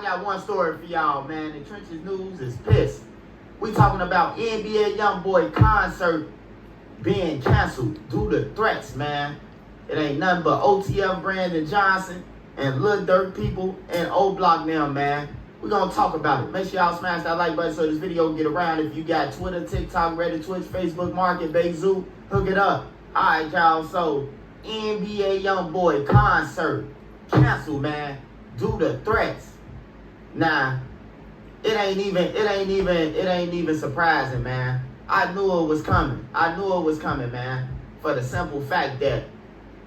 got one story for y'all, man. The Trenches News is pissed. We talking about NBA YoungBoy concert being canceled due to threats, man. It ain't nothing but OTF Brandon Johnson and Lil Durk people and O Block now, man. We're going to talk about it. Make sure y'all smash that like button so this video can get around. If you got Twitter, TikTok, Reddit, Twitch, Facebook, Market, Zoo, hook it up. All right, y'all. So, NBA YoungBoy concert canceled, man, due to threats. Nah, it ain't even surprising, man. I knew it was coming. Man. For the simple fact that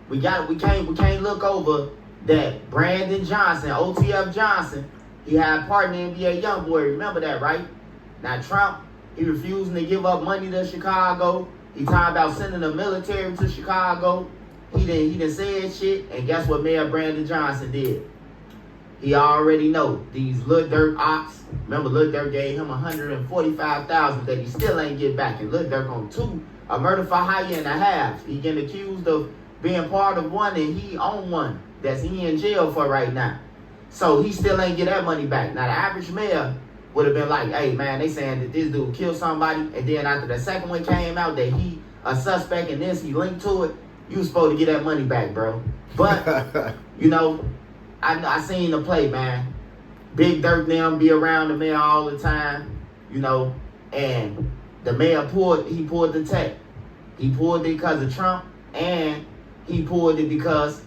we can't look over that Brandon Johnson, OTF Johnson, he had a partner in NBA YoungBoy. Remember that, right? Now Trump, he refusing to give up money to Chicago. He talking about sending the military to Chicago. He didn't say shit. And guess what Mayor Brandon Johnson did? He already know these Lil Durk ops. Remember, Lil Durk gave him $145,000 that he still ain't get back. And Lil Durk on a murder for hire and a half. He getting accused of being part of one and he on one that's he in jail for right now. So he still ain't get that money back. Now the average mayor would have been like, hey man, they saying that this dude killed somebody, and then after the second one came out that he a suspect and this he linked to it, you was supposed to get that money back, bro. But you know, I seen the play, man. Big Durk them be around the mayor all the time, you know, and the mayor pulled the tech. He pulled it because of Trump, and he pulled it because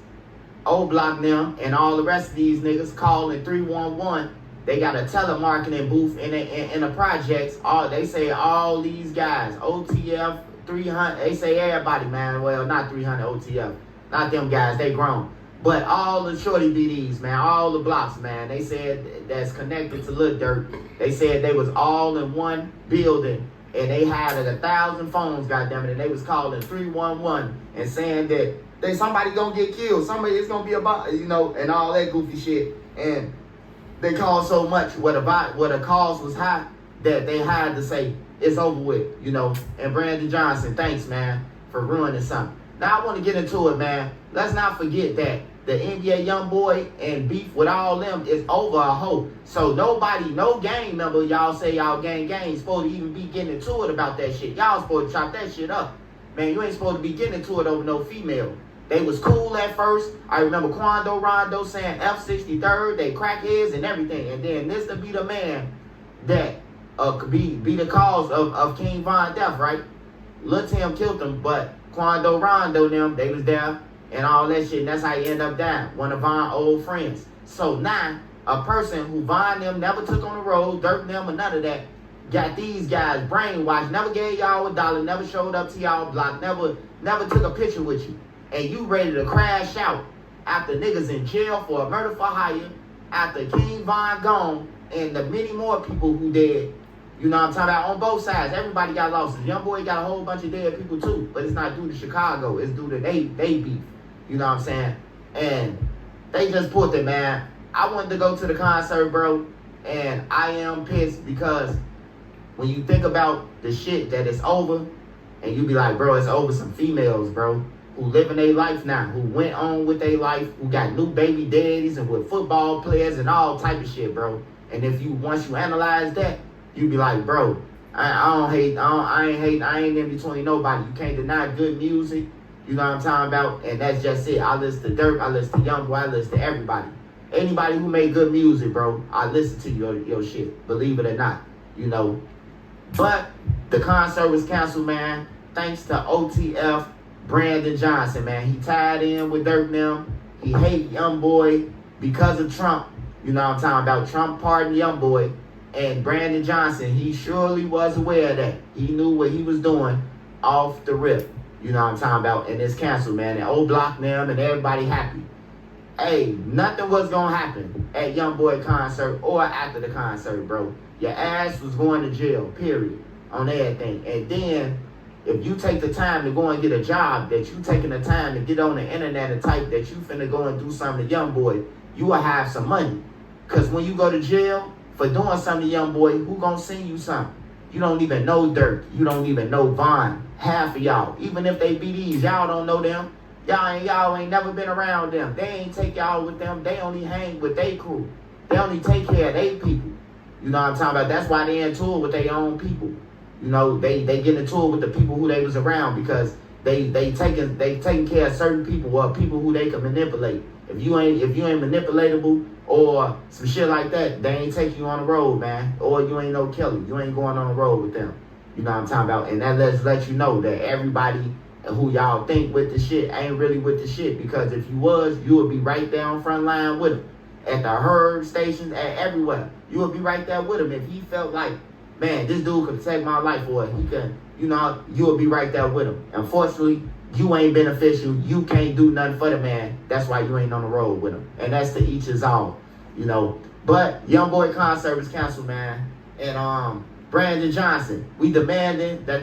O Block them and all the rest of these niggas calling 311. They got a telemarketing booth in the projects. They say all these guys, OTF, 300, they say everybody, man. Well, not 300 OTF, not them guys, they grown. But all the shorty BDs, man, all the blocks, man, they said that's connected to Lil Durk. They said they was all in one building and they had 1,000 phones, goddammit, and they was calling 311 and saying that somebody gonna get killed, somebody is gonna be about, you know, and all that goofy shit. And they called so much where the calls was high that they had to say it's over with, you know. And Brandon Johnson, thanks, man, for ruining something. Now I want to get into it, man. Let's not forget that the NBA YoungBoy and beef with all them is over a hoe. So nobody, no gang member, y'all say y'all gang supposed to even be getting into it about that shit. Y'all supposed to chop that shit up. Man, you ain't supposed to be getting into it over no female. They was cool at first. I remember Quando Rondo saying F63rd, they crackheads and everything. And then this to be the man that could be the cause of King Von death, right? Lil Tim killed him, but Quando Rondo them, they was there and all that shit. And that's how he ended up dying. One of Von's old friends. So now, a person who Von them never took on the road, Durk them or none of that, got these guys brainwashed, never gave y'all $1, never showed up to y'all block, never took a picture with you. And you ready to crash out after niggas in jail for a murder for hire, after King Von gone, and the many more people who dead. You know what I'm talking about? On both sides, everybody got losses. YoungBoy got a whole bunch of dead people too, but it's not due to Chicago. It's due to they beef. You know what I'm saying? And they just put it, man. I wanted to go to the concert, bro, and I am pissed because when you think about the shit that it's over, and you be like, bro, it's over some females, bro, who living their life now, who went on with their life, who got new baby daddies and with football players and all type of shit, bro. And if once you analyze that, you be like, bro, I ain't in between nobody. You can't deny good music. You know what I'm talking about? And that's just it. I listen to Durk, I listen to YoungBoy, I listen to everybody. Anybody who made good music, bro, I listen to your shit. Believe it or not, you know. But the concert was canceled, man, thanks to OTF Brandon Johnson, man. He tied in with Durk them. He hate YoungBoy because of Trump. You know what I'm talking about? Trump pardoned YoungBoy. And Brandon Johnson, he surely was aware of that. He knew what he was doing off the rip. You know what I'm talking about? And it's canceled, man. And O Block them and everybody happy. Hey, nothing was gonna happen at YoungBoy concert or after the concert, bro. Your ass was going to jail, period, on everything. And then, if you take the time to go and get a job, that you taking the time to get on the internet and type that you finna go and do something to YoungBoy, you will have some money. Because when you go to jail for doing something to YoungBoy, who gonna send you something? You don't even know Durk. You don't even know Von. Half of y'all. Even if they BDs, y'all don't know them. Y'all ain't never been around them. They ain't take y'all with them. They only hang with their crew. They only take care of their people. You know what I'm talking about? That's why they in tour with their own people. You know, they get in tour with the people who they was around because they taking care of certain people or people who they can manipulate. If you ain't manipulatable or some shit like that, they ain't take you on the road, man. Or you ain't no killer. You ain't going on the road with them. You know what I'm talking about? And that lets you know that everybody who y'all think with the shit ain't really with the shit. Because if you was, you would be right there on front line with them. At the herd stations, at everywhere. You would be right there with him. If he felt like, man, this dude could take my life, or he can, you know, you would be right there with him. Unfortunately, you ain't beneficial. You can't do nothing for the man. That's why you ain't on the road with him. And that's to each his own, you know. But YoungBoy concert was canceled, man. And Brandon Johnson, we demanding that